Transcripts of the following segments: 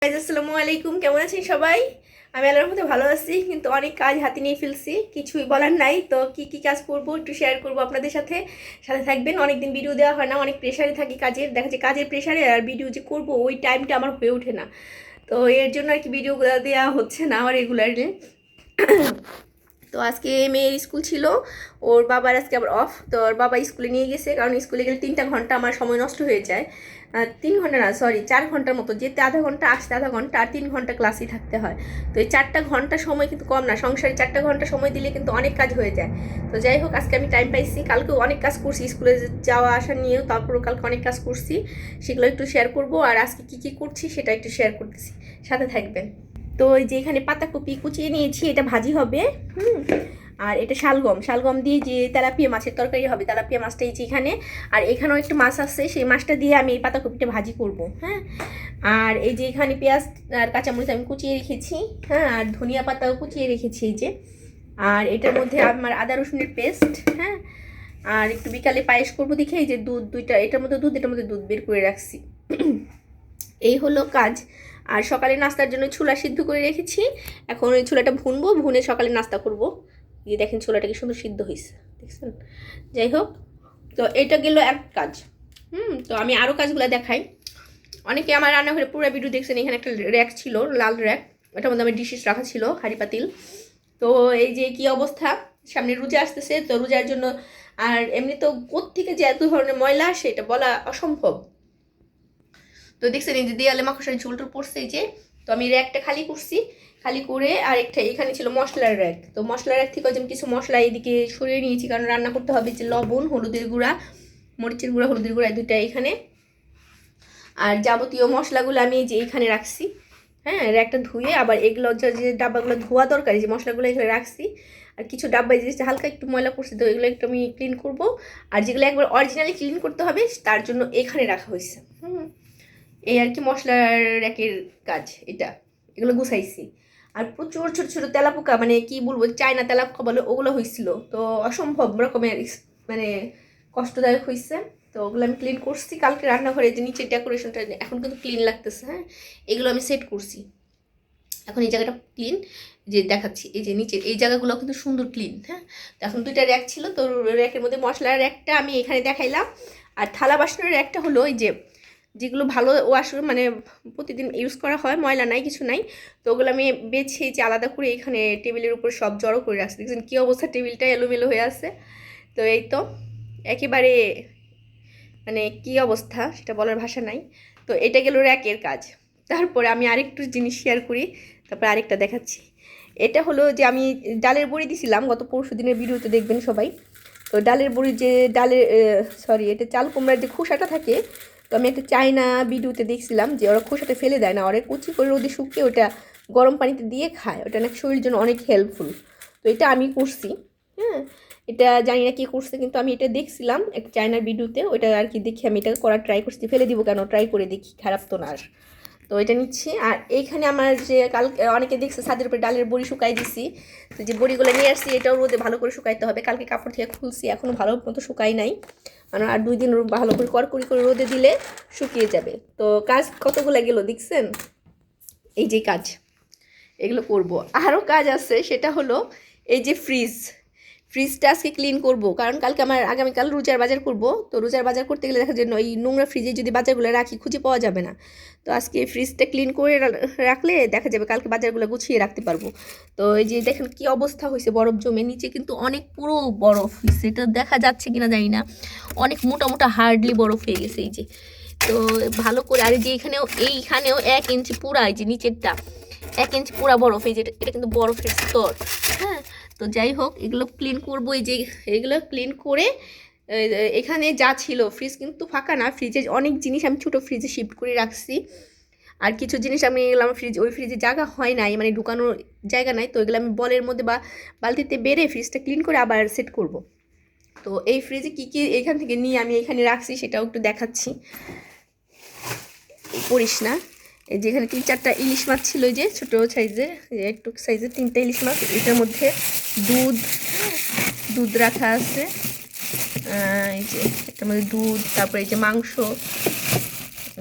আসসালামু আলাইকুম, কেমন আছেন সবাই? আমি আল্লাহর মধ্যে ভালো আছি, কিন্তু অনেক কাজ হাতে নিয়ে ফেলছি, কিছুই বলার নাই। তো কি কি কাজ করব একটু শেয়ার করব আপনাদের সাথে। সাথে থাকবেন। অনেকদিন ভিডিও দেওয়া হয় না, অনেক প্রেশারে থাকি কাজের, দেখা যাচ্ছে কাজের প্রেশারে আর ভিডিও যে করব ওই টাইমটা আমার হয়ে ওঠে না। তো এর জন্য আর কি ভিডিওগুলো দেওয়া হচ্ছে না আমার রেগুলারলি। তো আজকে মেয়ের স্কুল ছিল, ওর বাবার আজকে আবার অফ। তো ওর বাবা স্কুলে নিয়ে গেছে, কারণ স্কুলে গেলে 3টা ঘন্টা আমার সময় নষ্ট হয়ে যায়। 3 ঘন্টা না, সরি 4 ঘন্টার মতো, যেতে আধা ঘন্টা আসতে আধা ঘন্টা, আর 3 ঘন্টা ক্লাসেই থাকতে হয়। তো এই 4টা ঘন্টা সময় কিন্তু কম না, সংসারে 4টা ঘন্টা সময় দিলে কিন্তু অনেক কাজ হয়ে যায়। তো যাই হোক, আজকে আমি টাইম পাইছি, কালকেও অনেক কাজ করছি স্কুলে যাওয়া আসা নিয়েও, তারপরেও কালকে অনেক কাজ করছি, সেগুলো একটু শেয়ার করব। আর আজকে কী কী করছি সেটা একটু শেয়ার করতেছি, সাথে থাকবেন। তো এই যে এখানে পাতাকপি কুচিয়ে নিয়েছি, এটা ভাজি হবে। আর এটা শালগম দিয়ে যে তেলাপিয়া মাছের তরকারি হবে, তেলাপিয়া মাছটা এই যে এখানে। আর এখানেও একটু মাছ আছে, সেই মাছটা দিয়ে আমি এই পাতাকপিটা ভাজি করব। হ্যাঁ, আর এই যে এখানে পেঁয়াজ আর কাঁচামরিচ আমি কুচিয়ে রেখেছি। হ্যাঁ, আর ধনিয়া পাতাও কুচিয়ে রেখেছি এই যে। আর এটার মধ্যে আমার আদা রসুনের পেস্ট। হ্যাঁ, আর একটু বিকালে পায়েস করবো দেখে এই যে দুধ, দুইটা এটার মধ্যে দুধ, এটার মধ্যে দুধ বের করে রাখছি। এই হলো কাজ। আর সকালে নাস্তার জন্য ছোলা সিদ্ধ করে রেখেছি, এখন ওই ছোলাটা ভুনবো, ভুনে সকালে নাস্তা করব। এই দেখেন ছোলাটা কি সুন্দর সিদ্ধ হয়েছে, দেখছেন? যাই হোক, তো এটা গেল এক কাজ। তো আমি আরও কাজগুলো দেখাই। অনেকে আমার রান্নাঘরে পুরো ভিডিও দেখছেন, এখানে একটা র্যাক ছিল, লাল র্যাক, ওটার মধ্যে আমার ডিশেস রাখা ছিল, হাঁড়ি পাতিল। তো এই যে কি অবস্থা, সামনে রোজা আসতেছে, তো রোজার জন্য আর এমনি তো কোত্থেকে যে এত ধরনের ময়লা আসে এটা বলা অসম্ভব। তো দেখছেন এই যে দেয়ালে মাকড়সার ঝোলটা পড়ছে এই যে। তো আমি র্যাকটা খালি করছি, খালি করে আরেকটা এখানে ছিল মশলার র্যাক। তো মশলার র্যাক থেকে আমি কিছু মশলা এদিকে সরিয়ে নিয়েছি, কারণ রান্না করতে হবে। যে লবণ, হলুদের গুঁড়া, মরিচের গুঁড়া, হলুদের গুঁড়া, দুইটা এখানে। আর যাবতীয় মশলাগুলো আমি এই যে এইখানে রাখছি। হ্যাঁ, র্যাকটা ধুয়ে আবার এগুলো যে ডাব্বাগুলো ধোয়া দরকারি, যে মশলাগুলো এখানে রাখছি। আর কিছু ডাব্বায় যে হালকা একটু ময়লা পড়ছে, তো এগুলো একটু আমি ক্লিন করব। আর যেগুলো একবার অরিজিনালি ক্লিন করতে হবে তার জন্য এখানে রাখা হয়েছে। এই আর কি মশলার র্যাকের কাজ এটা, এগুলো গুছাইছি। আর প্রচুর ছোট ছোট তেলাপোকা, মানে কি বলবো, চায়না তেলাপোকা বলে, ওগুলো হয়েছিল। তো অসম্ভব রকমের মানে কষ্টদায়ক হয়েছে। তো ওগুলো আমি ক্লিন করছি কালকে রান্নাঘরে, যে নিচের ডেকোরেশনটা এখন কিন্তু ক্লিন লাগতেছে। হ্যাঁ, এগুলো আমি সেট করছি, এখন এই জায়গাটা ক্লিন, যে দেখাচ্ছি এই যে নিচের এই জায়গাগুলো কিন্তু সুন্দর ক্লিন। হ্যাঁ, তো এখন দুইটা র্যাক ছিল, তো র্যাকের মধ্যে মশলার র্যাকটা আমি এখানে দেখাইলাম। আর থালা বাসনের র্যাকটা হলো ওই যে যেগুলো ভালো ওয়াশ, মানে প্রতিদিন ইউজ করা হয়, ময়লা নাই কিছু নাই, তো ওগুলো আমি বেছে যে আলাদা করে এখানে টেবিলের উপর সব জড়ো করে রাখছি। দেখছেন কী অবস্থা, টেবিলটা এলোমেলো হয়ে আছে। তো এই তো একেবারে মানে কী অবস্থা সেটা বলার ভাষা নাই। তো এটা গেল র্যাকের কাজ। তারপরে আমি আরেকটু জিনিস শেয়ার করি, তারপরে আরেকটা দেখাচ্ছি। এটা হলো যে আমি ডালের বড়ি দিছিলাম গত পরশু দিনের ভিডিওতে, দেখবেন সবাই। তো ডালের বড়ি যে ডালের সরি এটা চাল কুমড়ার যে খোসাটা থাকে, তো আমি একটা চায়না ভিডিওতে দেখছিলাম যে ওরা খোসাটা ফেলে দেয় না, ওরা কুচি করে রোদে শুকিয়ে ওটা গরম পানিতে দিয়ে খায়, ওটা নাকি শরীরের জন্য অনেক হেল্পফুল। তো এটা আমি করছি। হ্যাঁ, এটা জানি না কি করছে, কিন্তু আমি এটা দেখছিলাম একটা চায়নার ভিডিওতে, ওটা আর কি দেখি আমি এটা করার ট্রাই করছি। ফেলে দিব কেন, ট্রাই করে দেখি, খারাপ তো না আর। তো এটা নিচ্ছি। আর এইখানে আমার যে কালকে অনেকে দেখছে ছাদের উপরে ডালের বড়ি শুকাই দিছি, তো যে বড়িগুলো নিয়ে আসছি এটাও রোদে ভালো করে শুকাইতে হবে। কালকে কাপড় থেকে খুলছি, এখনও ভালো মতো শুকাই নাই, মানে আর 2 দিন ভালো করে কড়কড়ি করে রোদে দিলে শুকিয়ে যাবে। তো কাজ কতগুলো গেল দেখছেন, এই যে কাজ এগুলো করব। আরও কাজ আছে, সেটা হলো এই যে ফ্রিজটা আজকে ক্লিন করব, কারণ কালকে আমার আগামীকাল রোজার বাজার করব। তো রোজার বাজার করতে গেলে দেখা যায় এই নোংরা ফ্রিজে যদি বাজারগুলো রাখি খুঁজে পাওয়া যাবে না। তো আজকে ফ্রিজটা ক্লিন করে রাখলে দেখা যাবে কালকে বাজারগুলো গুছিয়ে রাখতে পারবো। তো এই যে দেখেন কি অবস্থা হয়েছে, বরফ জমে নিচে কিন্তু অনেক পুরো বরফ হয়েছে, এটা দেখা যাচ্ছে কিনা জানি না, অনেক মোটা মোটা হার্ডলি বরফ হয়ে গেছে এই যে। তো ভালো করে, আর যে এইখানেও 1 ইঞ্চি পুরা, এই যে নিচেরটা 1 ইঞ্চি পুরা বরফ, এই যে এটা কিন্তু বরফের স্তর। হ্যাঁ, তো যাই হোক এগুলো ক্লিন করবো। এই যে এগুলো ক্লিন করে এখানে যা ছিল, ফ্রিজ কিন্তু ফাঁকা না, ফ্রিজে অনেক জিনিস আমি ছোটো ফ্রিজে শিফট করে রাখছি। আর কিছু জিনিস আমি এগুলো আমার ওই ফ্রিজে জায়গা হয় নাই, মানে ঢুকানোর জায়গা নাই, তো এগুলো আমি বলের মধ্যে বা বালতিতে বেড়ে ফ্রিজটা ক্লিন করে আবার সেট করব। তো এই ফ্রিজে কী কী এখান থেকে নিয়ে আমি এখানে রাখছি সেটাও একটু দেখাচ্ছি। করিস না, যেখানে 3-4টা ইলিশ মাছ ছিল, যে ছোটো সাইজের, একটু সাইজের 3টা ইলিশ মাছ, এটার মধ্যে দুধ রাখা আছে। এই যে এটার মধ্যে দুধ, তারপরে এই যে মাংস,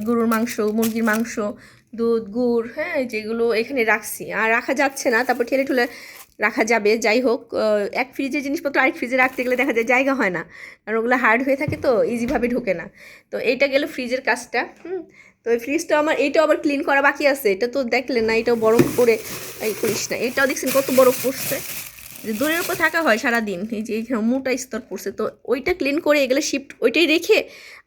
গরুর মাংস, মুরগির মাংস, দুধ গুড়, হ্যাঁ, যেগুলো এখানে রাখছি আর রাখা যাচ্ছে না, তারপর ঠেলে ঠুলে রাখা যাবে। যাই হোক, এক ফ্রিজের জিনিসপত্র আরেক ফ্রিজে রাখতে গেলে দেখা যায় জায়গা হয় না, কারণ ওগুলো হার্ড হয়ে থাকে তো ইজিভাবে ঢোকে না। তো এইটা গেল ফ্রিজের কাজটা। তো এই ফ্রিজটা আমার, এইটাও আবার ক্লিন করা বাকি আছে। এটা তো দেখলেন না, এটাও বরফ পড়ে এই করিস না। এটাও দেখছেন কত বরফ পড়ছে, যে দূরের উপর থাকা হয় সারাদিন, এই যে এইখানে মোটা স্তর পড়ছে। তো ওইটা ক্লিন করে এগুলো শিফট ওইটাই রেখে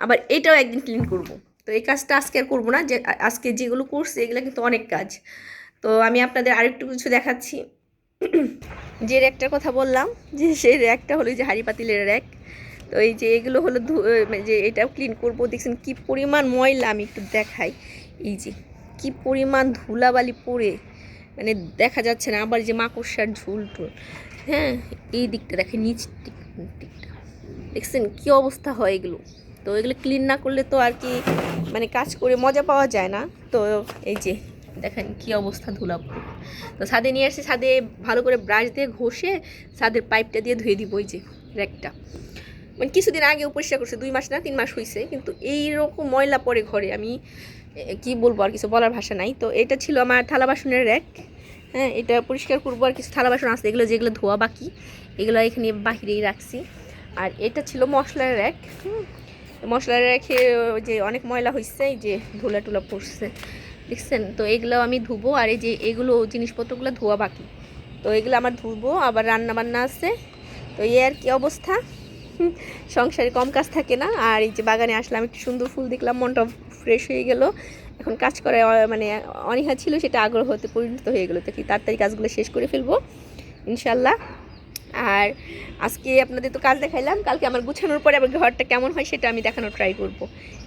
আবার এটাও একদিন ক্লিন করব। তো এই কাজটা আজকে আর করবো না, যে আজকে যেগুলো করছে এগুলো কিন্তু অনেক কাজ। তো আমি আপনাদের আরেকটু কিছু দেখাচ্ছি। যে র্যাকটার কথা বললাম, যে সেই র্যাকটা হলো যে হাঁড়ি পাতিলের র্যাক। তো এই যে এগুলো হলো যে এটাও ক্লিন করবো। দেখছেন কি পরিমাণ ময়লা, আমি একটু দেখাই। এই যে কি পরিমাণ ধুলাবালি পড়ে মানে দেখা যাচ্ছে না। আবার যে মাকড়সার ঝুল টুল, হ্যাঁ, এই দিকটা দেখেন, নিচ দিকটা দেখছেন কি অবস্থা হয় এগুলো। তো এগুলো ক্লিন না করলে তো আর কি মানে কাজ করে মজা পাওয়া যায় না। তো এই যে দেখেন কি অবস্থা, ধুলা। তো ছাদে নিয়ে আসছি, ছাদে ভালো করে ব্রাশ দিয়ে ঘষে ছাদের পাইপটা দিয়ে ধুয়ে দিব। ওই যে র্যাকটা মানে কিছুদিন আগে পরিষ্কার করছে, 2 মাস না 3 মাস হয়েছে, কিন্তু এইরকম ময়লা পড়ে ঘরে, আমি কি বলবো, আর কিছু বলার ভাষা নাই। তো এটা ছিল আমার থালা বাসনের র্যাক। হ্যাঁ, এটা পরিষ্কার করবো। আর কিছু থালা বাসন আছে এগুলো, যেগুলো ধোয়া বাকি, এগুলো এখানে বাহিরেই রাখছি। আর এটা ছিল মশলার র্যাক। মশলা রেখে যে অনেক ময়লা হয়েছে, এই যে ধুলা টুলা পড়ছে দেখছেন। তো এগুলো আমি ধুবো, আর এই যে এগুলো জিনিসপত্রগুলো ধোয়া বাকি, তো এগুলো আমার ধুবো। আবার রান্না বান্না আছে। তো এই আর কি অবস্থা, সংসারে কম কাজ থাকে না। আর এই যে বাগানে আসলাম, একটু সুন্দর ফুল দেখলাম, মনটা ফ্রেশ হয়ে গেল। এখন কাজ করার মানে অনীহা ছিল, সেটা আগ্রহ হতে পরিণত হয়ে গেলো। তো কি তাড়াতাড়ি কাজগুলো শেষ করে ফেলবো ইনশাল্লাহ। আর আজকে আপনাদের তো কাজ দেখাইলাম, কালকে আমার গুছানোর পরে আবার ঘরটা কেমন হয় সেটা আমি দেখানোর ট্রাই করব।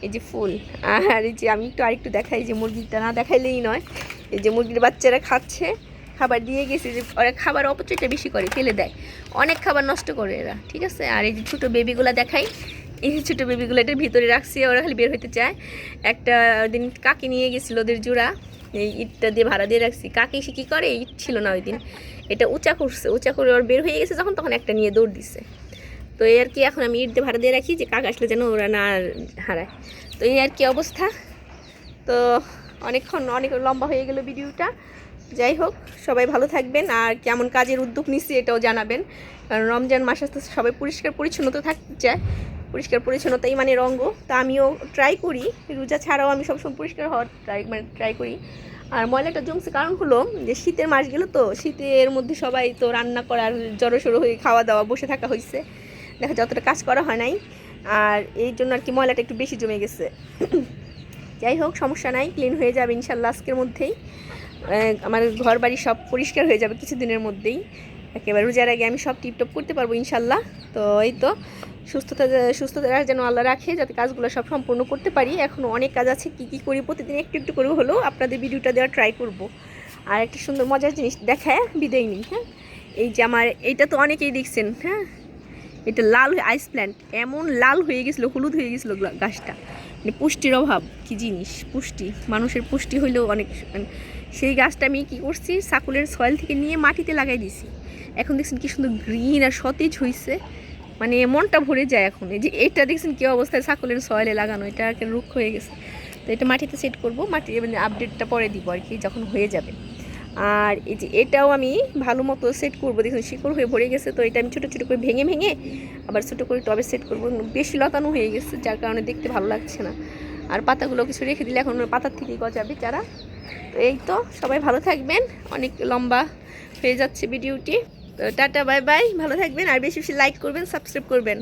এই যে ফুল, আর এই যে আমি আরেকটু দেখাই, যে মুরগিটা না দেখাইলেই নয়। এই যে মুরগির বাচ্চারা খাচ্ছে, খাবার দিয়ে গেছি, যে ওরা খাবার অপচয়টা বেশি করে, ফেলে দেয়, অনেক খাবার নষ্ট করে এরা, ঠিক আছে। আর এই যে ছোটো বেবিগুলো দেখাই, এই যে ছোটো বেবিগুলো এটার ভিতরে রাখছি, ওরা খালি বের হইতে চায়। একটা দিন কাকি নিয়ে গেছিলো ওদের জোড়া, এই ইটটা দিয়ে ভাড়া দিয়ে রাখছি। কাকি সে কী করে, ইট ছিল না ওই দিন, এটা উঁচা করছে, উঁচা করে ওর বের হয়ে গেছে যখন, তখন একটা নিয়ে দৌড় দিছে। তো এই আর কি, এখন আমি ইট দিয়ে ভাড়া দিয়ে রাখি, যে কাক আসলে যেন ওরা না হারায়। তো এই আর কি অবস্থা। তো অনেক লম্বা হয়ে গেল ভিডিওটা। যাই হোক, সবাই ভালো থাকবেন, আর কেমন কাজের উদ্যোগ নিচ্ছি এটাও জানাবেন, কারণ রমজান মাস আসতে সবাই পরিষ্কার পরিচ্ছন্নতা থাকতে চায়। পরিষ্কার পরিচ্ছন্নতাই মানে রঙ্গ। তা আমিও ট্রাই করি, রোজা ছাড়াও আমি সবসময় পরিষ্কার হওয়ার ট্রাই করি। আর ময়লাটা জমছে কারণ হলো যে শীতের মাস গেল, তো শীতের মধ্যে সবাই তো রান্না করার জড়সড়ো হয়ে খাওয়া দাওয়া বসে থাকা হয়েছে, দেখা যায় অতটা কাজ করা হয় নাই, আর এই জন্য আর কি ময়লাটা একটু বেশি জমে গেছে। যাই হোক, সমস্যা নাই, ক্লিন হয়ে যাবে ইনশাল্লাহ আজকের মধ্যেই। আমার ঘর বাড়ি সব পরিষ্কার হয়ে যাবে কিছুদিনের মধ্যেই, একেবারে রোজার আগে আমি সব টিপটপ করতে পারবো ইনশাল্লাহ। তো এই তো, সুস্থতা যেন আল্লাহ রাখে, যাতে কাজগুলো সব সম্পূর্ণ করতে পারি। এখনও অনেক কাজ আছে, কী করি প্রতিদিন একটু একটু করে হলেও আপনাদের ভিডিওটা দেওয়ার ট্রাই করব। আর একটা সুন্দর মজার জিনিস দেখায় বিদায় নিই। হ্যাঁ, এই যে আমার এইটা তো অনেকেই দেখছেন, হ্যাঁ, এটা লাল আইস প্ল্যান্ট, এমন লাল হয়ে গেছিলো, হলুদ হয়ে গেছিলো গাছটা, মানে পুষ্টির অভাব। কি জিনিস পুষ্টি, মানুষের পুষ্টি হইলেও অনেক, সেই গাছটা আমি কী করছি, সাকুলের সয়েল থেকে নিয়ে মাটিতে লাগাই দিছি। এখন দেখছেন কি সুন্দর গ্রিন আর সতেজ হয়েছে, মানে মনটা ভরে যায় এখন। এই যে এটা দেখছেন কী অবস্থায় সাকুলের সয়েলে লাগানো, এটা আর রুক্ষ হয়ে গেছে। তো এটা মাটিতে সেট করবো, মাটি মানে আপডেটটা পরে দিব আর কি, যখন হয়ে যাবে। আর এই যে এটাও আমি ভালো মতো সেট করবো, দেখুন শিকড় হয়ে ভরে গেছে। তো এটা আমি ছোটো ছোটো করে ভেঙে ভেঙে আবার ছোটো করে টবে সেট করবো, বেশি লতানো হয়ে গেছে যার কারণে দেখতে ভালো লাগছে না। আর পাতাগুলো কিছু রেখে দিলে এখন পাতার থেকেই গজাবে চারা। তো এই তো, সবাই ভালো থাকবেন, অনেক লম্বা হয়ে যাচ্ছে ভিডিওটি। তো টাটা, বাই বাই, ভালো থাকবেন, আর বেশি বেশি লাইক করবেন, সাবস্ক্রাইব করবেন,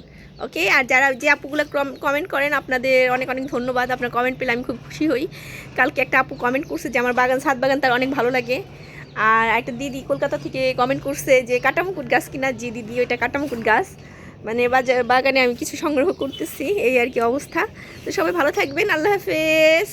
ওকে। আর যারা যে আপুগুলো কমেন্ট করেন, আপনাদের অনেক অনেক ধন্যবাদ। আপনার কমেন্ট পেলে আমি খুব খুশি হই। কালকে একটা আপু কমেন্ট করছে যে আমার ছাদ বাগান তার অনেক ভালো লাগে। আর একটা দিদি কলকাতা থেকে কমেন্ট করছে যে কাটামুকুট গাছ কিনা। জি দিদি, ওইটা কাটামুকুট গাছ, মানে বাগানে আমি কিছু সংগ্রহ করতেছি, এই আর কি অবস্থা। তো সবাই ভালো থাকবেন, আল্লাহ হাফেজ।